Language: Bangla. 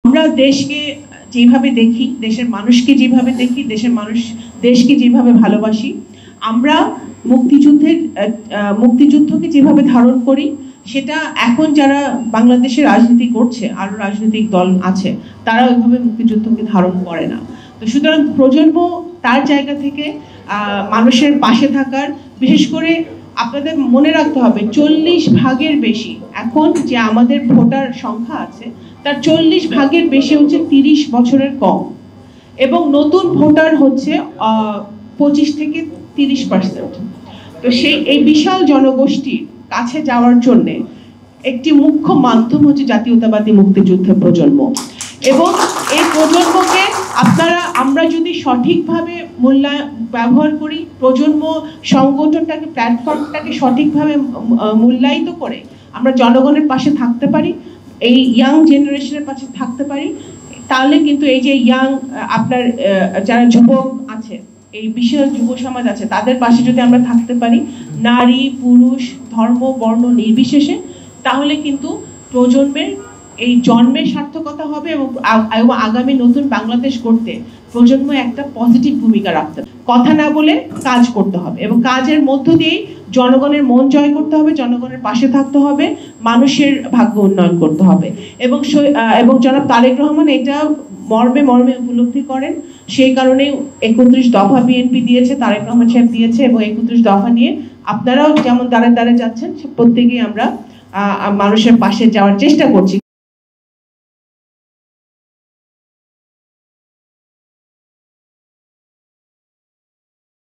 আমরা দেশকে যেভাবে দেখি, দেশের মানুষকে যেভাবে দেখি, দেশের মানুষ দেশকে যেভাবে ভালোবাসি, আমরা মুক্তিযুদ্ধকে যেভাবে ধারণ করি, সেটা এখন যারা বাংলাদেশে রাজনীতি করছে, আরো রাজনৈতিক দল আছে, তারা ওইভাবে মুক্তিযুদ্ধকে ধারণ করে না। তো সুতরাং প্রজন্ম তার জায়গা থেকে মানুষের পাশে থাকার, বিশেষ করে আপনাদের মনে রাখতে হবে 40% বেশি এখন যে আমাদের ভোটার সংখ্যা আছে, তার 40% বেশি হচ্ছে 30 বছরের কম, এবং নতুন ভোটার হচ্ছে 25 থেকে 30%। তো এই বিশাল জনগোষ্ঠীর কাছে যাওয়ার জন্য একটি মুখ্য মাধ্যম হচ্ছে জাতীয়তাবাদী মুক্তিযুদ্ধের প্রজন্ম। এবং এই প্রজন্মকে আমরা যদি সঠিকভাবে ব্যবহার করি, প্রজন্ম সংগঠনটাকে, প্ল্যাটফর্মটাকে সঠিকভাবে মূল্যায়িত করে আমরা জনগণের পাশে থাকতে পারি, এই ইয়াং জেনারেশনের পাশে থাকতে পারি, তাহলে কিন্তু এই যে আপনার যারা যুবক আছে, এই বিশাল যুব সমাজ আছে, তাদের পাশে যদি আমরা থাকতে পারি, নারী পুরুষ ধর্ম বর্ণ নির্বিশেষে, তাহলে কিন্তু প্রজন্মের এই জন্মের সার্থকতা হবে এবং আগামী নতুন বাংলাদেশ গড়তে প্রজন্ম একটা পজিটিভ ভূমিকা রাখতে। কথা না বলে কাজ করতে হবে, এবং কাজের মধ্য দিয়েই জনগণের মন জয় করতে হবে, জনগণের পাশে থাকতে হবে, মানুষের ভাগ্য উন্নয়ন করতে হবে। এবং জনাব তারেক রহমান এটা মর্মে মর্মে উপলব্ধি করেন, সেই কারণে 31 দফা বিএনপি দিয়েছে, তারেক রহমান সাহেব দিয়েছে, এবং 31 দফা নিয়ে আপনারাও যেমন দাঁড়ে দাঁড়ে যাচ্ছেন, প্রত্যেকেই আমরা মানুষের পাশে যাওয়ার চেষ্টা করছি।